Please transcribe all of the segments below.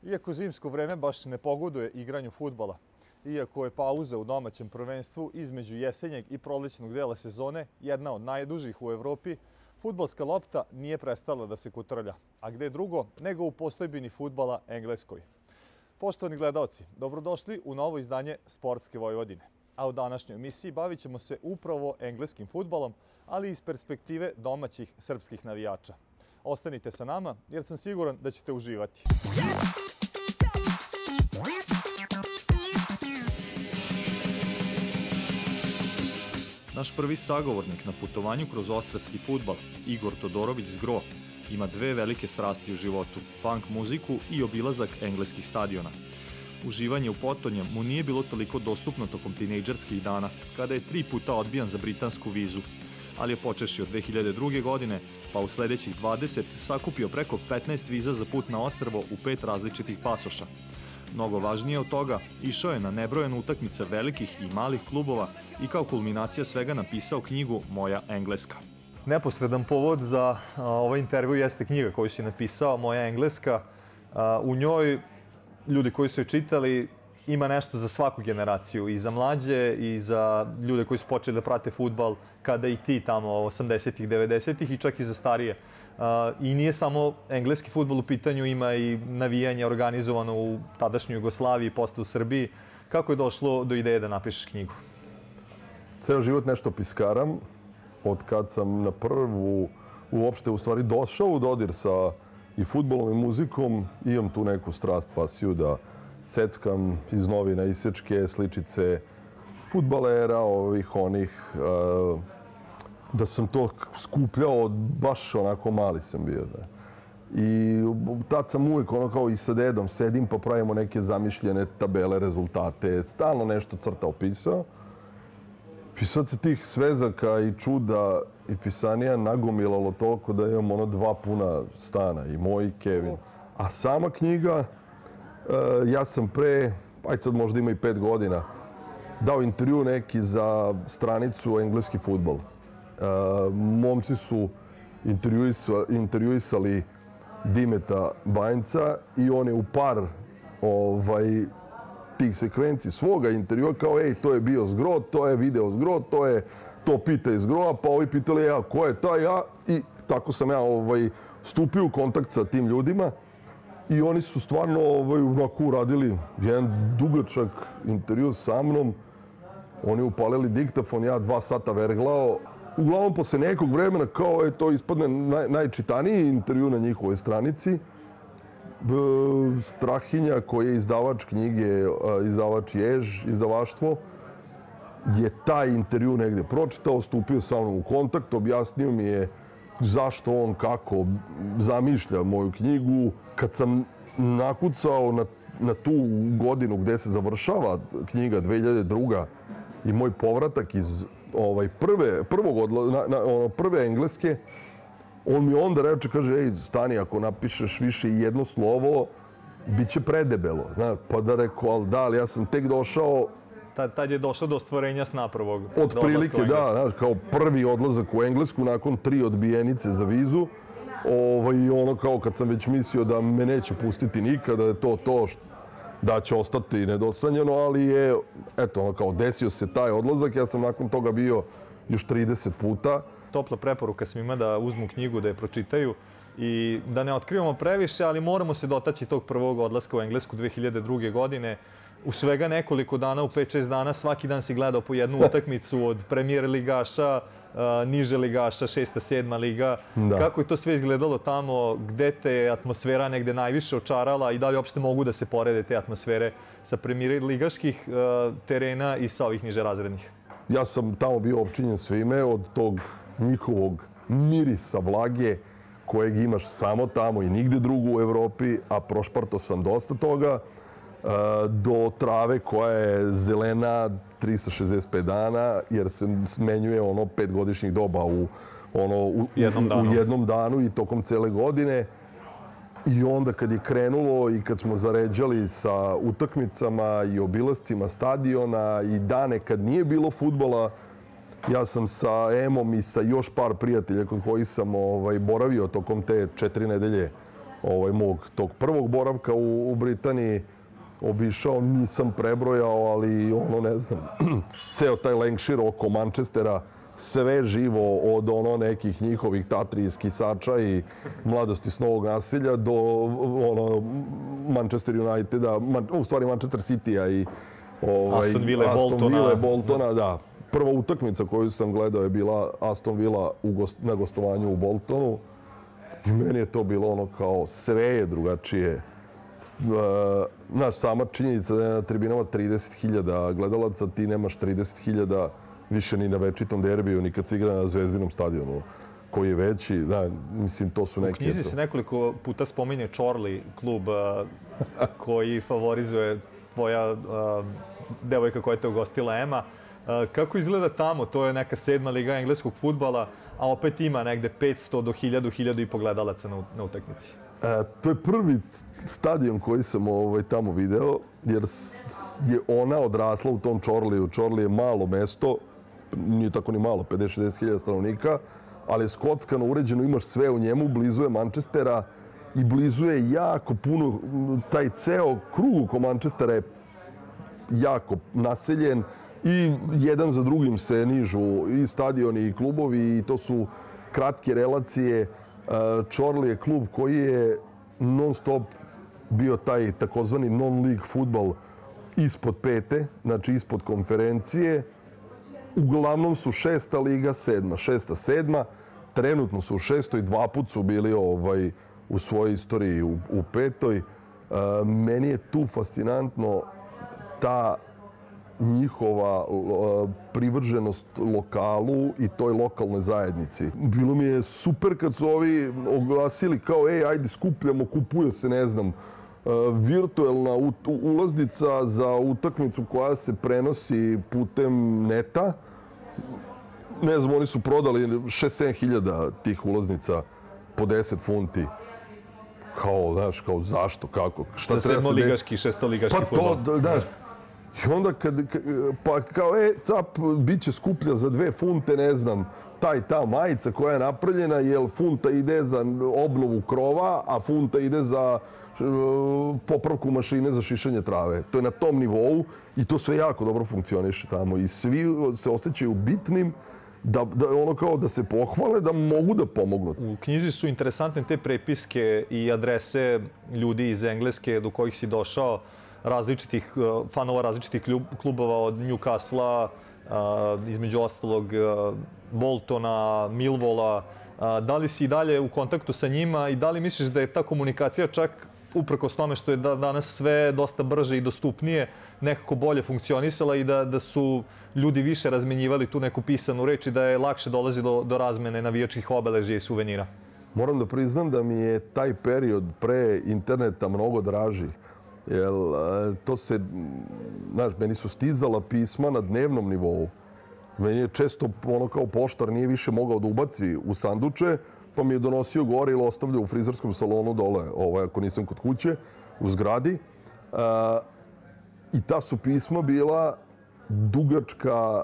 Iako zimsko vreme baš ne pogoduje igranju fudbala, iako je pauza u domaćem prvenstvu između jesenjeg i prolećnog dela sezone jedna od najdužih u Evropi, fudbalska lopta nije prestala da se kotrlja. A gde drugo nego u postojbini fudbala Engleskoj. Poštovani gledaoci, dobrodošli u novo izdanje Sportske Vojvodine. A u današnjoj emisiji bavit ćemo se upravo engleskim fudbalom, ali iz perspektive domaćih srpskih navijača. Ostanite sa nama jer sam siguran da ćete uživati. Naš prvi sagovornik na putovanju kroz ostrvski fudbal, Igor Todorović Zgro, ima dve velike strasti u životu, punk muziku i obilazak engleskih stadiona. Uživanje u potonjem mu nije bilo toliko dostupno tokom tinejdžerskih dana, kada je 3 puta odbijan za britansku vizu, ali je počeši od 2002. godine, pa u sledećih 20 sakupio preko 15 viza za put na ostrvo u 5 različitih pasoša. Mnogo važnije od toga, išao je na nebrojene utakmice velikih i malih klubova i kao kulminacija svega napisao knjigu Moja Engleska. Neposredan povod za ovaj intervju jeste knjiga koju si napisao, Moja Engleska. U njoj ljudi koji su je čitali ima nešto za svaku generaciju, i za mlađe i za ljude koji su počeli da prate fudbal kada i ti tamo 80-ih, 90-ih i čak i za starije. I nije samo engleski fudbal u pitanju, ima i navijanje organizovano u tadašnjoj Jugoslaviji, posle u Srbiji. Kako je došlo do ideje da napišeš knjigu? Ceo život nešto piskaram. Od kad sam na prvu uopšte u stvari došao u dodir sa i fudbalom i muzikom, imam tu neku strast, pasiju da seckam iz novina isečke, sličice fudbalera, ovih onih, da sam to skupljao, baš onako mali sam bio. I tad sam uvijek kao i sa dedom sedim pa pravimo neke zamišljene tabele, rezultate, stalno nešto crtao, pisao. I sad se tih svezaka i čuda i pisanija nagomilalo toliko da imam 2 puna stana, i moj i Kevin. A sama knjiga, ja sam pre, ajde sad možda ima i 5 godina, dao intervju neki za stranicu Engleski fudbal. Momci su intervjuisali Dimeta Banjca i on je u par tih sekvenci svoga intervjua kao to je bio Zgro, to je video Zgro, to pita iz Zgroa, pa ovi pitali ko je taj ja, i tako sam ja stupio u kontakt sa tim ljudima i oni su stvarno onako uradili jedan dugačak intervju sa mnom. Oni upalili diktafon, ja 2 sata verglao. Uglavnom, posle nekog vremena, kao to ispadne najčitaniji intervju na njihovoj stranici. Strahinja, koji je izdavač knjige, izdavač Jež, izdavaštvo, je taj intervju negde pročitao, stupio sa mnom u kontakt, objasnio mi je zašto on, kako zamišlja moju knjigu. Kad sam nakucao na tu godinu gde se završava knjiga 2002. i moj povratak iz prve engleske, on mi onda reče, kaže, stani, ako napišeš više i jedno slovo, bit će predebelo. Pa da rekao, ali ja sam tek došao... Tad je došlo do ostvarenja sna prvog. Od prilike, da, kao prvi odlazak u Englesku nakon 3 odbijenice za vizu. I ono kao kad sam već mislio da me neće pustiti nikada, da je to da će ostati nedosanjeno, ali je, eto, kao desio se taj odlazak. Ja sam nakon toga bio još 30 puta. Topla preporuka svima da uzmu knjigu, da je pročitaju i da ne otkrivamo previše, ali moramo se dotaći tog prvog odlaska u Englesku 2002. godine. U svega nekoliko dana, u 5-6 dana, svaki dan si gledao po jednu utakmicu od premijer ligaša, niže ligaša, 6. 7. liga. Kako je to sve izgledalo tamo? Gde te atmosfera negde najviše očarala i da li uopšte mogu da se porede te atmosfere sa premijer ligaških terena i sa ovih niže razrednih? Ja sam tamo bio opčinjen svime, od tog njihovog mirisa vlage kojeg imaš samo tamo i nigde drugo u Evropi, a prošparto sam dosta toga, do trave koja je zelena 365 dana, jer se smenjuje 5-godišnjih doba u jednom danu i tokom cele godine. I onda kad je krenulo i kad smo zaređali sa utakmicama i obilascima stadiona i dane kad nije bilo fudbala, ja sam sa Emom i sa još par prijatelja kod kojih sam boravio tokom te 4 nedelje mog tog prvog boravka u Britaniji obišao, nisam prebrojao, ali ne znam, ceo taj Lancashire oko Manchestera, sve živo od nekih njihovih tatrijskih sača i mladosti s Novog naselja do Manchester Uniteda, u stvari Manchester Citya i Aston Ville, Boltona, da. Prva utakmica koju sam gledao je bila Aston Villa na gostovanju u Boltonu i meni je to bilo kao sve je drugačije. Znaš, sama činjenica da je na tribinama 30.000 gledalaca, ti nemaš 30.000 više ni na večitom derbiju, ni kad se igra na Zvezdinom stadionu, koji je veći. Da, mislim, to su neke... U knjizi se nekoliko puta spominje Chorley, klub koji favorizuje tvoja devojka koja te ugostila, Ema. Kako izgleda tamo? To je neka 7. liga engleskog fudbala, a opet ima negde 500 do 1000 i pogledalaca na utakmici. To je prvi stadion koji sam tamo video, jer je ona odrasla u tom Chorleyu. Chorley je malo mesto, nije tako ni malo, 50-60 stanovnika, ali je skockano, uređeno, imaš sve u njemu, blizu je Manchestera i blizu je jako puno, taj ceo krug oko Manchestera je jako naseljen i jedan za drugim se nižu i stadioni i klubovi i to su kratke relacije. Chorley je klub koji je non stop bio taj takozvani non-league futbal ispod pete, znači ispod konferencije. Uglavnom su 6. liga, 7. 6. 7. Trenutno su u 6. i 2 put su bili u svojoj istoriji u 5. Meni je tu fascinantno ta njihova privrženost lokalu i toj lokalnoj zajednici. Bilo mi je super kad su ovi oglasili kao ajde skupljamo, kupuje se, ne znam, virtuelna ulaznica za utakmicu koja se prenosi putem neta. Ne znam, oni su prodali 6-7 hiljada tih ulaznica po 10 funti. Kao, znaš, kao zašto, kako, šta treba se... Za 7-ligaški, 6-ligaški futbol. Pa to, znaš, i onda pa kao, cap, bit će skuplja za 2 funte, ne znam, ta majica koja je napravljena, jer funta ide za obnovu krova, a funta ide za popravku mašine za šišanje trave. To je na tom nivou i to sve jako dobro funkcioniše tamo i svi se osjećaju bitnim da se pohvale, da mogu da pomognu. U knjizi su interesantne te prepiske i adrese ljudi iz Engleske do kojih si došao, fanova različitih klubova od Newcastle-a, između ostalog Boltona, Millwalla. Da li si i dalje u kontaktu sa njima i da li misliš da je ta komunikacija čak uprkos tome što je danas sve dosta brže i dostupnije, nekako bolje funkcionisala i da su ljudi više razmenjivali tu neku pisanu reč i da je lakše dolazi do razmene navijačkih obeležja i suvenira? Moram da priznam da mi je taj period pre interneta mnogo draži. Jer to se, znaš, meni su stizala pisma na dnevnom nivou. Meni je često kao poštar nije više mogao da ubaci u sanduče, pa mi je donosio gore ili ostavljao u frizerskom salonu dole, ako nisam kod kuće, u zgradi. I ta su pisma bila dugačka,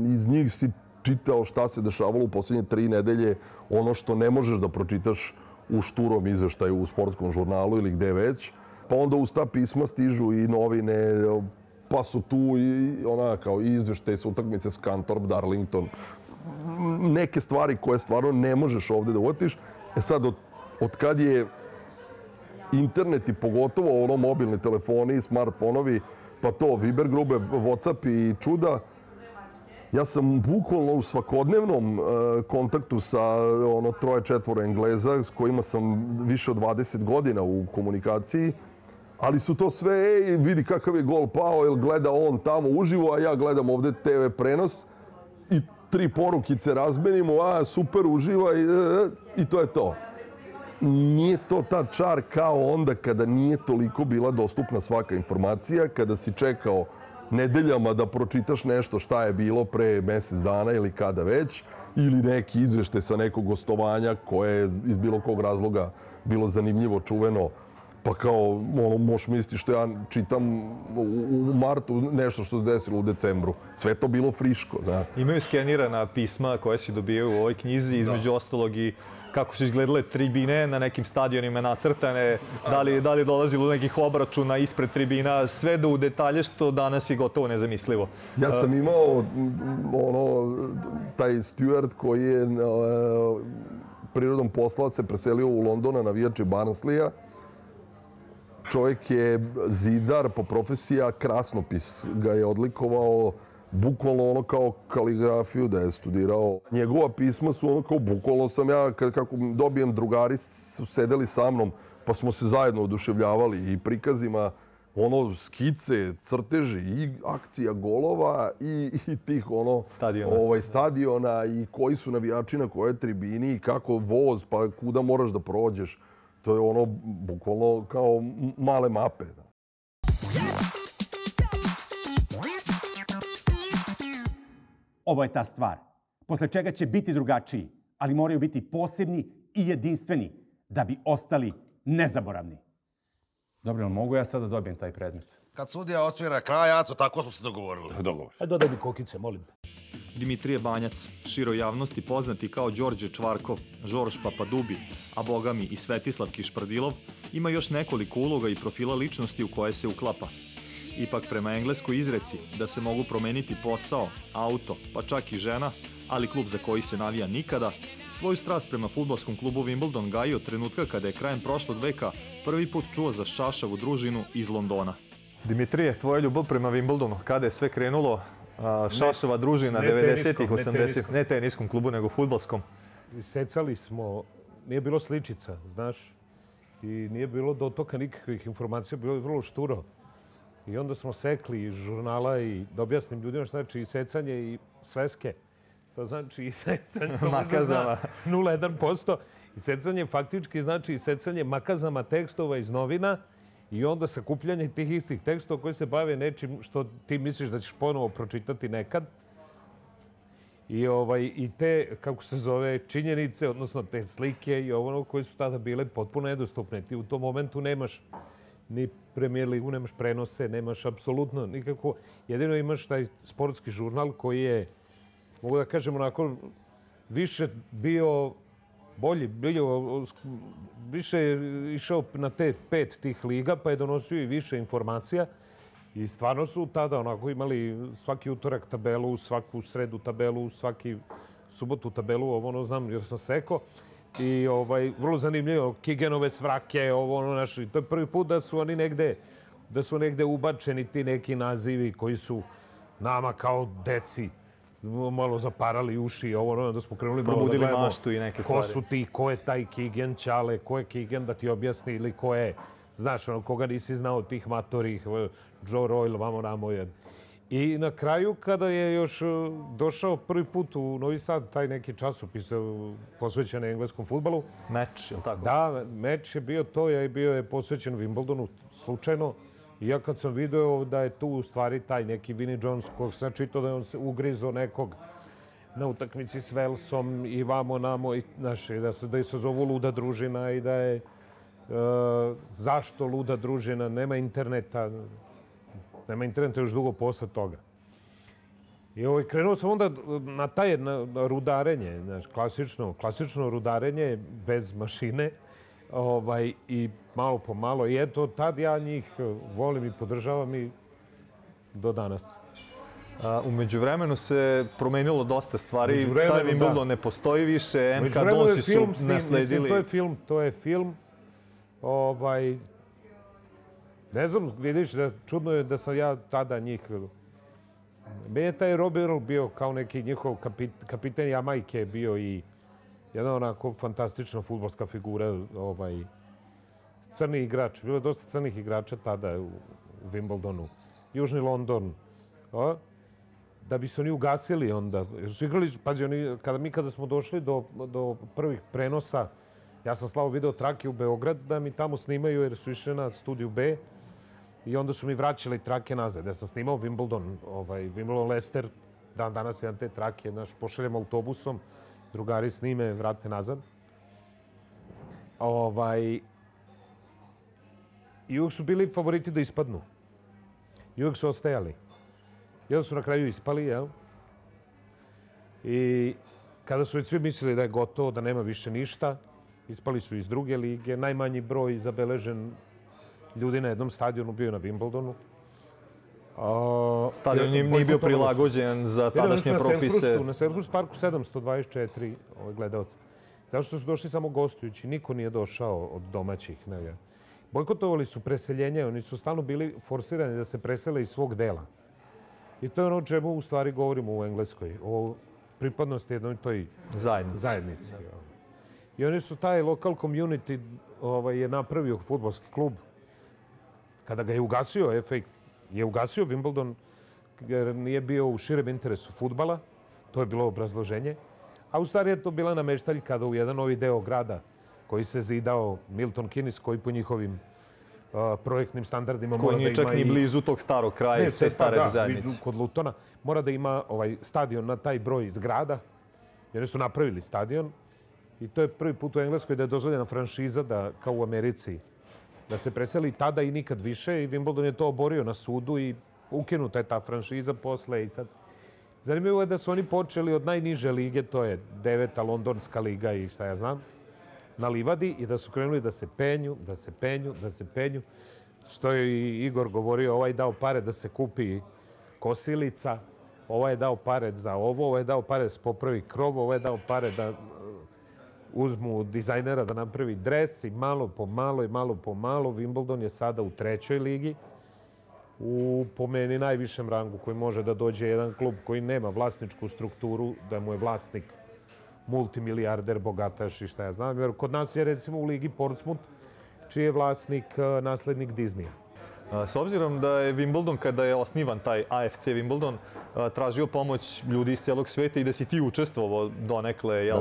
iz njih si čitao šta se dešavalo u posljednje 3 nedelje, ono što ne možeš da pročitaš u šturom izveštaju u sportskom žurnalu ili gde već. Pa onda uz ta pisma stižu i novine, pa su tu i kao izveštaj sa utakmice Scunthorpe, Darlington. Neke stvari koje stvarno ne možeš ovde da uvatiš. Sad, od kad je internet i pogotovo mobilni telefoni i smartfonovi, pa to Viber grube, Whatsapp i čuda, ja sam bukvalno u svakodnevnom kontaktu sa 3-4 Engleza s kojima sam više od 20 godina u komunikaciji, ali su to sve, vidi kakav je gol pao, jer gleda on tamo uživo, a ja gledam ovde TV prenos i 3 porukice razmenimo, super, uživa i to je to. Nije to ta čar kao onda kada nije toliko bila dostupna svaka informacija, kada si čekao nedeljama da pročitaš nešto šta je bilo pre mesec dana ili kada već, ili neki izveštaj sa nekog gostovanja koje je iz bilo kog razloga bilo zanimljivo, čuveno, Pa kao, možeš misliti što ja čitam u martu nešto što se desilo u decembru. Sve to bilo friško, da. Imaju skenirana pisma koje si dobio u ovoj knjizi, između ostalog i kako su izgledale tribine na nekim stadionima nacrtane, da li dolazilo do nekih obračuna ispred tribina, sve do u detalje što danas je gotovo nezamislivo. Ja sam imao taj steward koji je prirodom posla se preselio u Londona, navijači Barnslija. Čovjek je zidar po profesiji, a krasnopis ga je odlikovao, bukvalno kao kaligrafiju da je studirao. Njegova pisma su kao bukvalno sam ja, kako dobijem drugari su sedeli sa mnom, pa smo se zajedno oduševljavali i prikazima, skice, crteži i akcija golova i tih stadiona i koji su navijači na kojoj tribini i kako voz, pa kuda moraš da prođeš. To je bukvalno kao male mape. Ovo je ta stvar, posle čega će biti drugačiji, ali moraju biti posebni i jedinstveni da bi ostali nezaboravni. Dobro, mogu ja sad da dobijem taj predmet? Kad sudija osvira kraj, Aco, tako smo se dogovorili. Ajde, dodaj mi kokice, molim. Dimitrije Banjac, široj javnosti poznati kao Đorđe Čvarkov, Žorž Papadubi, a bogami i Svetislav Kišprdilov, ima još nekoliko uloga i profila ličnosti u koje se uklapa. Ipak prema engleskoj izreci da se mogu promeniti posao, auto, pa čak i žena, ali klub za koji se navija nikada, svoju strast prema fudbalskom klubu Wimbledon gaji od trenutka kada je krajem prošlog veka prvi put čuo za šašavu družinu iz Londona. Dimitrije, tvoja ljubav prema Wimbledonu, kada je sve krenulo? Šašava družina 90-ih, 80-ih, ne teniskom klubu, nego fudbalskom. Secali smo, nije bilo sličica, znaš, i nije bilo dotoka nikakvih informacija, bilo je vrlo šturo. I onda smo sekli iz žurnala i da objasnim ljudima što znači i secanje i sveske. To znači i secanje, to možda zna 0,1%. I secanje faktički znači i secanje makazama tekstova iz novina i onda sakupljanje tih istih tekstova koji se bave nečim što ti misliš da ćeš ponovo pročitati nekad. I te, kako se zove, činjenice, odnosno te slike i ono koje su tada bile potpuno nedostupne. Ti u tom momentu nemaš ni Premier ligu, nemaš prenose, nemaš apsolutno nikako. Jedino imaš taj sportski žurnal koji je, mogu da kažem, onako više bio bolji, više je išao na te 5 tih liga, pa je donosio i više informacija. I stvarno su tada onako imali svaki utorak tabelu, svaku sredu tabelu, svaki subotu tabelu, ovo znam jer sam sekao. I vrlo zanimljivo, Kigenove svrake, naši. To je prvi put da su oni negde ubačeni ti neki nazivi koji su nama kao deci malo zaparali uši, da smo krenuli malo da gledamo ko su ti, ko je taj Kigen Ćale, ko je Kigen da ti objasni ili ko je, znaš, koga nisi znao tih matorih, Joe Royle, vamo namo je. I na kraju, kada je još došao prvi put u Novi Sad, taj neki časopis posvećen engleskom fudbalu. Meč, je li tako? Da, meč je bio to, bio je posvećen Wimbledonu slučajno. I ja kad sam video da je tu u stvari taj neki Vinnie Jones, kog sam čitao da je on se ugrizo nekog na utakmici s Velsom i vamo namo, da je se zovu Luda družina i da je zašto Luda družina, nema interneta još dugo posle toga. I krenuo sam onda na taj rudarenje, klasično rudarenje bez mašine i malo po malo. I eto, tad ja njih volim i podržavam i do danas. U međuvremenu se promenilo dosta stvari. Taj Wimbledon ne postoji više, NK Donsi su nasledili. To je film. Ne znam, vidiš, čudno je da sam ja tada njih... Meni je taj Rob Earl bio kao neki njihov kapiten Jamajke, bio i jedna onako fantastična fudbalska figura, crni igrač. Bilo je dosta crnih igrača tada u Wimbledonu. Južni London. Da bi se oni ugasili onda. Su igrali, pazi, kada smo došli do prvih prenosa, ja sam slao video trake u Beograd da mi tamo snimaju jer su išli na studiju B. I onda su mi vraćali trake nazad. Ja sam snimao Wimbledon Leicester. Danas jedan te trake, pošaljem autobusom, drugari snime, vrate nazad. I uvijek su bili favoriti da ispadnu. I uvijek su ostajali. I onda su na kraju ispali, jel? I kada su već svi mislili da je gotovo, da nema više ništa, ispali su iz druge lige. Najmanji broj zabeležen ljudi na jednom stadionu bio na Wimbledonu. Stadion nije bio prilagođen za tadašnje propise. Na Selhurst Parku 724 gledalca. Zašto su došli samo gostujući? Niko nije došao od domaćih. Bojkotovali su preseljenje. Oni su stalno bili forsirani da se presele iz svog dela. I to je ono o čemu u stvari govorimo u Engleskoj. O pripadnosti jednoj toj zajednici. I oni su taj local community je napravio fudbalski klub. Kada ga je ugasio, FA je ugasio Wimbledon jer nije bio u širem interesu fudbala. To je bilo obrazloženje. A u stvari je to bila nameštaljka da u jedan novi deo grada koji se zidao Milton Keynes, koji po njihovim projektnim standardima mora da ima... Koji nije čak ni blizu tog starog kraja iz te stare zajednice. Kod Lutona. Mora da ima stadion na taj broj zgrada. I oni su napravili stadion. I to je prvi put u Engleskoj da je dozvoljena franšiza da, kao u Americi, da se preseli tada i nikad više. I Wimbledon je to oborio na sudu i ukinuta je ta franšiza posle. I sad, zanimljivo je da su oni počeli od najniže lige, to je 9. Londonska liga i šta ja znam, na livadi i da su krenuli da se penju, da se penju, da se penju. Što je i Igor govorio, ovaj je dao pare da se kupi kosilica, ovaj je dao pare za ovo, ovaj je dao pare da se popravi krov, ovaj je dao pare da uzmu dizajnera da napravi dres i malo po malo Wimbledon je sada u 3. ligi. U, po meni, najvišem rangu koji može da dođe jedan klub koji nema vlasničku strukturu, da mu je vlasnik multimilijarder, bogataš i šta ja znam. Jer kod nas je recimo u ligi Portsmouth, čiji je vlasnik naslednik Disneya. S obzirom da je Wimbledon, kada je osnivan taj AFC Wimbledon, tražio pomoć ljudi iz cijelog sveta i da si ti učestvovao donekle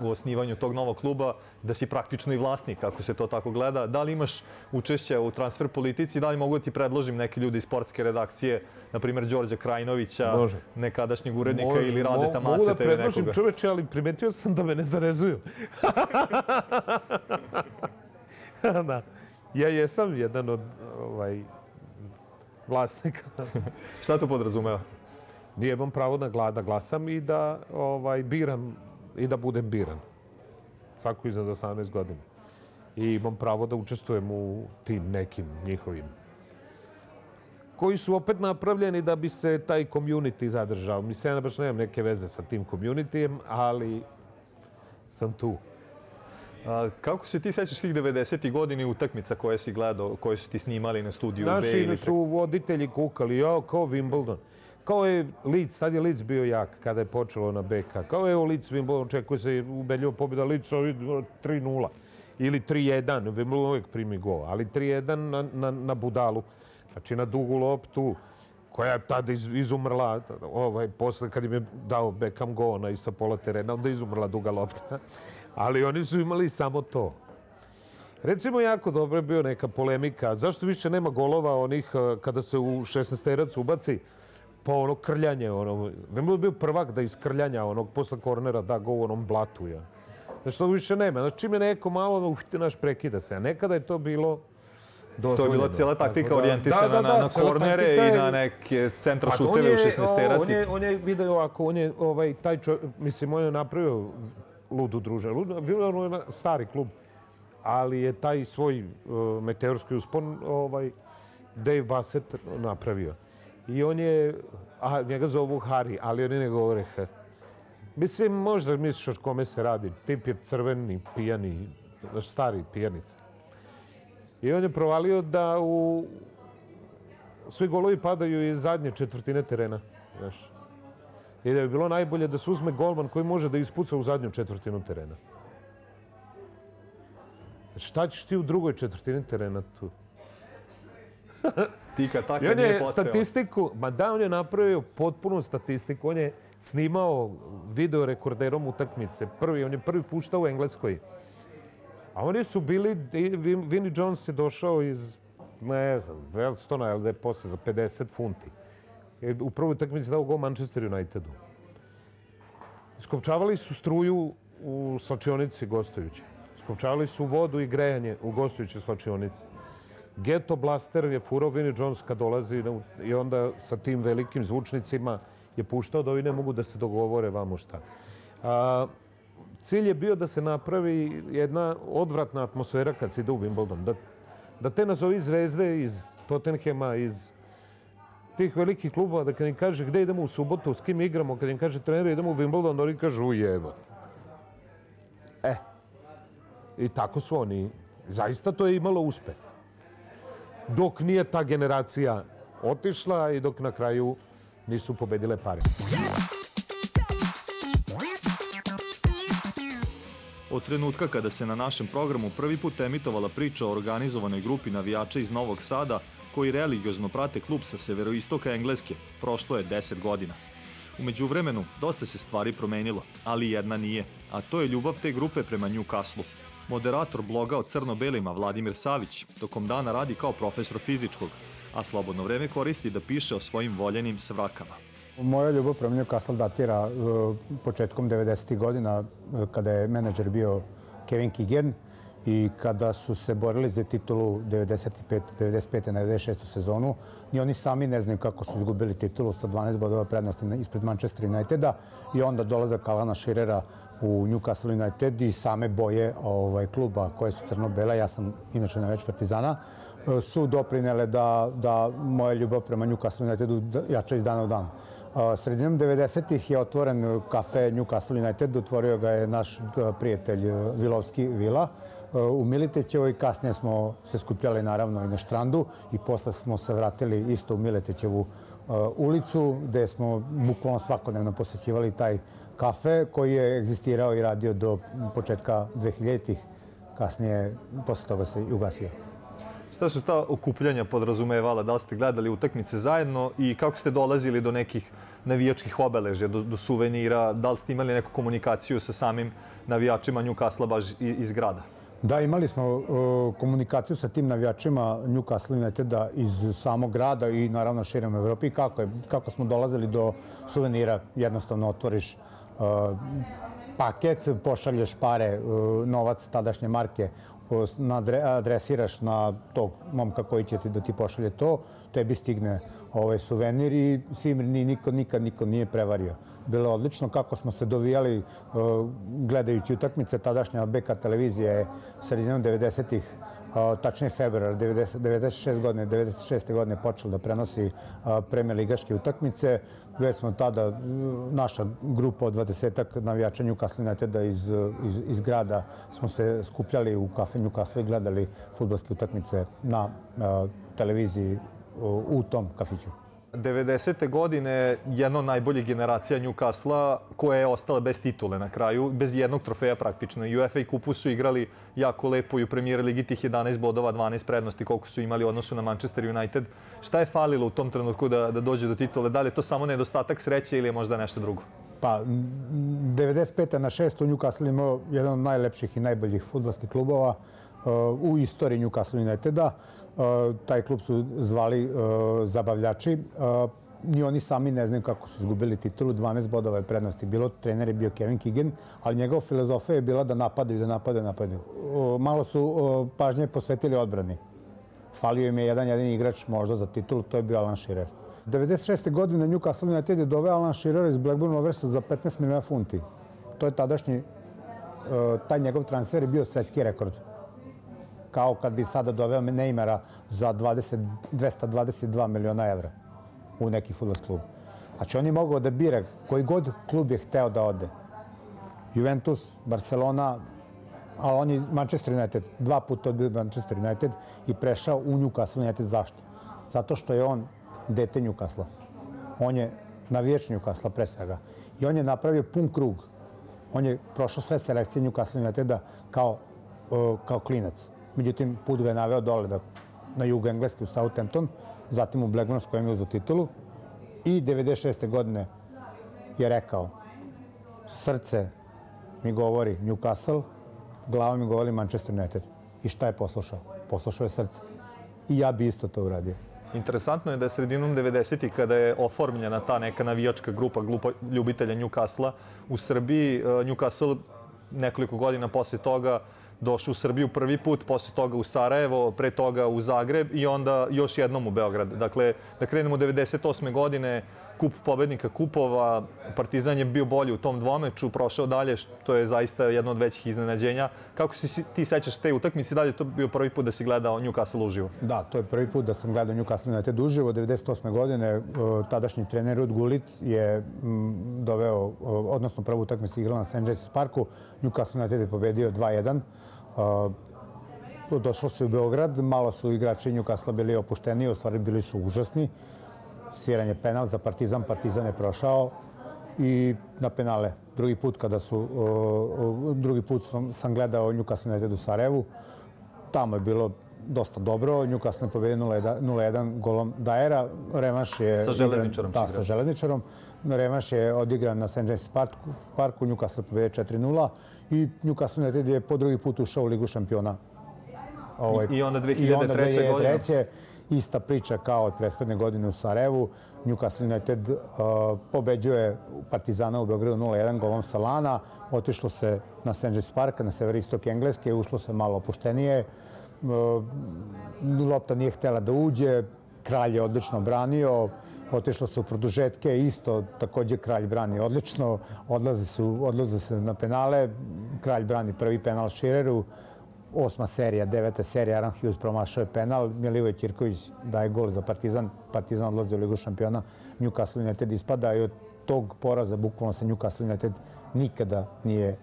u osnivanju tog novog kluba, da si praktično i vlasnik, ako se to tako gleda. Da li imaš učešće u transfer politici? Da li mogu da ti predložim neki ljudi iz sportske redakcije, na primjer Đorđa Krajinovića, nekadašnjeg urednika ili Radeta Maceta ili nekoga? Mogu da predložim čoveče, ali primetio sam da me ne zarezuju. Da. Ja jesam jedan od vlasnika. Šta to podrazumeva? Nije imam pravo da glasam i da biram i da budem biran. Svako iznad 18 godina. I imam pravo da učestvujem u tim nekim njihovim koji su opet napravljeni da bi se taj community zadržao. Mislim, ja baš nemam neke veze sa tim communityjem, ali sam tu. Kako se ti sećaš tih 90. godini utakmica koje si gledao, koje su ti snimali na studiju B? Naši su voditelji kukali, kao Wimbledon. Kao je Leeds, tad je Leeds bio jak kada je počelo na BK. Kao je Leeds Wimbledon, očekuje se ubedljivo pobjeda Leedsa 3-0 ili 3-1. Wimbledon uvijek primi gol, ali 3-1 na budalu. Znači na dugu loptu koja je tada izumrla, posle kad im je dao Beckham gol i sa pola terena, onda je izumrla duga lopta. Ali oni su imali samo to. Recimo, jako dobro je bio neka polemika. Zašto više nema golova onih kada se u 16-terac ubaci? Pa ono krljanje. Wimbledon je bio prvak da iz krljanja posle kornera da go u onom blatu. Znači, to više nema. Znači, čim je neko malo, naš prekida se. A nekada je to bilo dozvoljeno. To je bila cijela taktika orijentisana na kornere i na neke centra šuteve u 16-teraci. On je video ovako, on je taj čovjek, mislim, on je napravio ludu družinu. Wimbledon je stari klub, ali je taj svoj meteorski uspon Dave Bassett napravio. I on je, njega zovu Harry, ali oni ne govore H. Mislim, možda misliš o kome se radi. Tip je crveni, pijani, stari pijanica. I on je provalio da svi golovi padaju iz zadnje četvrtine terena. Znaš. I da bi bilo najbolje da se uzme golman koji može da ispuca u zadnju četvrtinu terena. Šta ćeš ti u drugoj četvrtini terena tu? Ti kad tako nije postao. Statistiku, on je napravio potpunu statistiku. On je snimao video rekorderom utakmice. On je prvi puštao u Engleskoj. A oni su bili, Vinnie Jones je došao iz, ne znam, Welstona, ali da je posle za 50 funti. U prvoj utakmici dao gol Manchester Unitedu. Iskopčavali su struju u slačionici gostujući. Iskopčavali su vodu i grejanje u gostujućoj slačionici. Ghetto Blaster je furao Vinnie Jones kad dolazi i onda sa tim velikim zvučnicima je puštao da ovi ne mogu da se dogovore vamo šta. Cilj je bio da se napravi jedna odvratna atmosfera kad se ide u Wimbledon. Da te nazovi zvezde iz Tottenhema, iz tih velikih klubova, da kad im kaže gde idemo u subotu, s kim igramo, kad im kaže trener idemo u Wimbledon, oni kažu ujeba. I tako su oni. Zaista to je imalo uspeh. Dok nije ta generacija otišla i dok na kraju nisu pobedile pare. Od trenutka kada se na našem programu prvi put emitovala priča o organizovanoj grupi navijača iz Novog Sada koji religiozno prate klub sa severoistoka Engleske, prošlo je 10 godina. U međuvremenu, dosta se stvari promenilo, ali jedna nije, a to je ljubav te grupe prema Newcastle. Moderator bloga o crno-belima Vladimir Savić tokom dana radi kao profesor fizičkog, a slobodno vreme koristi da piše o svojim voljenim svrakama. Moja ljubav prema Newcastle datira početkom 90. godina kada je menadžer bio Kevin Keegan i kada su se borili za titulu 95. na 96. sezonu. Ni oni sami ne znaju kako su izgubili titulu sa 12 bodova prednosti ispred Manchester Uniteda i onda dolazak Alana Shearera u Newcastle United i same boje kluba koje su crno-bela, ja sam inače naveć Partizana, su doprinele da moja ljubav prema Newcastle Unitedu jača iz dana u dan. Sredinom 90-ih je otvoren kafe Newcastle United, otvorio ga je naš prijatelj Vilovski Vila u Miletićevoj. Kasnije smo se skupljali naravno i na Štrandu i posle smo se vratili isto u Miletićevu ulicu gde smo bukvalno svakodnevno posećivali taj kafe koji je egzistirao i radio do početka 2000-ih. Kasnije, posle toga se ugasio. Šta su ta okupljanja podrazumevala? Da li ste gledali utakmice zajedno i kako ste dolazili do nekih navijačkih obeležja, do suvenira? Da li ste imali neku komunikaciju sa samim navijačima Newcastle baš iz grada? Da, imali smo komunikaciju sa tim navijačima Newcastle Uniteda iz samog grada i naravno širom Evropi. Kako smo dolazili do suvenira? Jednostavno otvoriš paket, pošalješ pare, novac tadašnje marke, adresiraš na tog momka koji će ti da ti pošalje to, tebi stigne suvenir i niko nije prevario. Bilo je odlično kako smo se dovijali gledajući utakmice. Tadašnja BK televizija je sredinom 90-ih, tačnije februar 96. godine počela da prenosi premijer ligaške utakmice. Već smo tada, naša grupa od 20-ak navijača Newcastle Uniteda iz grada smo se skupljali u kafe Newcastle i gledali fudbalske utakmice na televiziji u tom kafiću. 90. godine jedna od najboljih generacija Newcastle koja je ostala bez titule na kraju, bez jednog trofeja praktično. I u FA Cupu su igrali jako lepo i u Premier Ligi tih 11 bodova, 12 prednosti koliko su imali u odnosu na Manchester United. Šta je falilo u tom trenutku da dođe do titule? Da li je to samo nedostatak sreće ili je možda nešto drugo? Pa, 95. na 6. Newcastle imao jedan od najlepših i najboljih fudbalskih klubova u istoriji Newcastle Uniteda. Taj klub su zvali Zabavljači. Ni oni sami ne znaju kako su izgubili titulu. 12 bodova je prednosti bilo. Trener je bio Kevin Keegan, ali njegova filozofija je bila da napadaju. Malo su pažnje posvetili odbrani. Falio im je jedan jedini igrač možda za titulu, to je bio Alan Shearer. 96. godine Newcastle United je doveo Alan Shearera iz Blackburn Roversa za 15 miliona funti. To je tadašnji, taj njegov transfer je bio svetski rekord. Kao kad bi sada doveo Neymara za 222 miliona evra u neki fudbalski klub. Znači, on je mogao da bira koji god klub je hteo da ode. Juventus, Barcelona, ali on je Manchester United. 2 puta odbio Manchester United i prešao u Newcastle United. Zašto? Zato što je on dete Newcastle. On je navijač Newcastle pre svega. I on je napravio pun krug. On je prošao sve selekcije Newcastle Uniteda kao klinac. Međutim, put ga je naveo dole na jugu Engleske u Southampton, zatim u Blackburn s kojim je uzeo titulu i 96. godine je rekao srce mi govori Newcastle, glava mi govori Manchester United. I šta je poslušao? Poslušao je srce. I ja bi isto to uradio. Interesantno je da je sredinom 90-ih, kada je oformljena ta neka navijačka grupa ljubitelja Newcastle-a u Srbiji, Newcastle nekoliko godina posle toga došao u Srbiju prvi put, posle toga u Sarajevo, pre toga u Zagreb i onda još jednom u Beograd. Dakle, da krenemo 98. godine, kup pobednika kupova, Partizan je bio bolji u tom dvomeču, prošao dalje, što je zaista jedno od većih iznenađenja. Kako se ti sećaš te utakmice? Da li je to bio prvi put da si gledao Newcastle uživo? Da, to je prvi put da sam gledao Newcastle United uživo. 98. godine tadašnji trener Ruud Gullit je doveo, odnosno prvu utakmicu igrala na St. James's Parku. Newcastle United je pobedio 2-1. Došlo se u Beograd, malo su igrači Newcastle bili opušteniji, u stvari bili su užasni. Sviran je penal za Partizan, Partizan je prošao i na penale. Drugi put sam gledao Newcastle United u Sarajevu. Tamo je bilo dosta dobro. Newcastle je pobedio 0-1 golom Dajera. Revanš je... Sa Železničarom. Da, sa Železničarom. Revanš je odigran na St. James's Parku. Newcastle je pobedio 4-0 i Newcastle United je po drugi put ušao u Ligu šampiona. I onda 2003. godine. Ista priča kao od prethodne godine u Sarajevu. Newcastle United pobeđuje Partizana u Beogradu 0-1 golom Salana. Otišlo se na St. James's Park, na severistok Engleske, ušlo se malo opuštenije. Lopta nije htjela da uđe, kralj je odlično branio. Otišlo se u produžetke, isto također kralj brani odlično. Odlaze se na penale, kralj brani prvi penal Sheareru. 8. serija, 9. serija, Aaron Hughes promašao je penal, Milivoj Ćirković daje gol za Partizan, Partizan odlazi u Ligu šampiona, Newcastle United ispada i od tog poraza bukvalno se Newcastle United nikada nije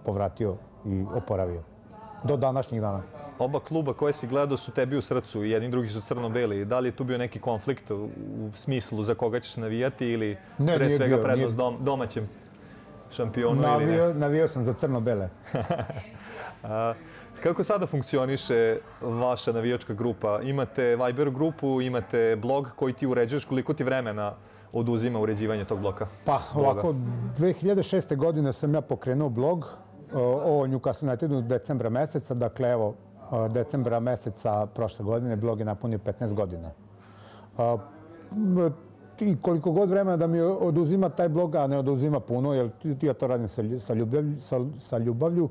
povratio i oporavio. Do današnjih dana. Oba kluba koje si gledao su tebi u srcu i jedni drugi su crno-beli. Da li je tu bio neki konflikt u smislu za koga ćeš navijati ili pre svega prednost domaćem šampionu ili ne? Navijao sam za crno-bele. Kako sada funkcioniše vaša navijačka grupa? Imate Viber grupu, imate blog koji ti uređuješ, koliko ti vremena oduzima uređivanje tog bloka? Pa ovako, 2006. godine sam ja pokrenuo blog o Newcastle Unitedu decembra meseca. Dakle, evo, decembra meseca prošle godine blog je napunio 15 godina. I koliko god vremena da mi oduzima taj blog, a ne oduzima puno, jer ja to radim sa ljubavlju,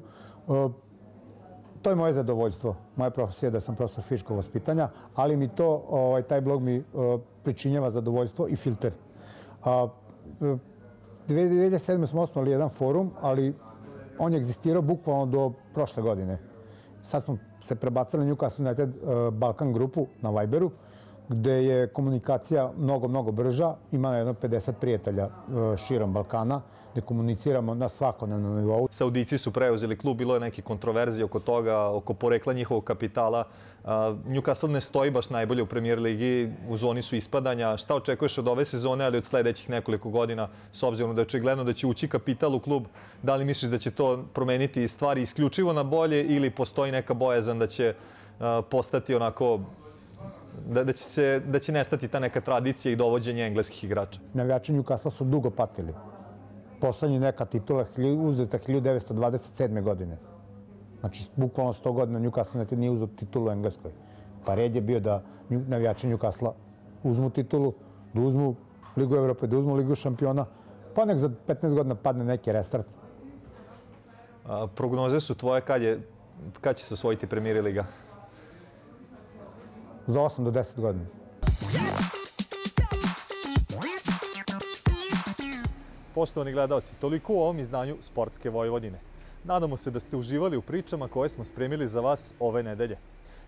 to je moje zadovoljstvo. Moja profesija je da sam profesor fizičkog vaspitanja, ali mi to, taj blog mi pričinjava zadovoljstvo i filter. 2007. smo osnovali jedan forum, ali on je egzistirao bukvalno do prošle godine. Sad smo se prebacili Newcastle United Balkan grupu na Viberu, gde je komunikacija mnogo brža. Ima jedno 50 prijatelja širom Balkana, gde komuniciramo na svakodnevnom nivou. Saudici su preuzeli klub, bilo je neke kontroverzije oko toga, oko porekla njihovog kapitala. Newcastle ne stoji baš najbolje u Premier ligi, u zoni su ispadanja. Šta očekuješ od ove sezone, ali od sledećih nekoliko godina, s obzirom da je očigledno da će ući kapital u klub? Da li misliš da će to promeniti stvari isključivo na bolje ili postoji neka bojazan da će postati onako, da će nestati ta neka tradicija i dovođenje engleskih igrača? Navijači Newcastle su dugo patili. Poslednji neka titula uzeta 1927. godine. Znači, bukvalno 100 godina Newcastle United nije uzeo titulu u Engleskoj. Pa red je bio da navijači Newcastle uzmu titulu, da uzmu Ligu Evrope, da uzmu Ligu šampiona, pa nek za 15 godina padne neki restart. Prognoze su tvoje kad će se osvojiti Premier liga? Za 8 do 10 godina. Poštovani gledalci, toliko u ovom izdanju Sportske Vojvodine. Nadamo se da ste uživali u pričama koje smo spremili za vas ove nedelje.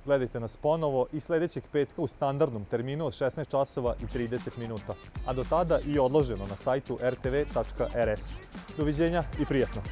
Gledajte nas ponovo i sledećeg petka u standardnom terminu od 16 časova i 30 minuta, a do tada i odloženo na sajtu rtv.rs. Doviđenja i prijatno!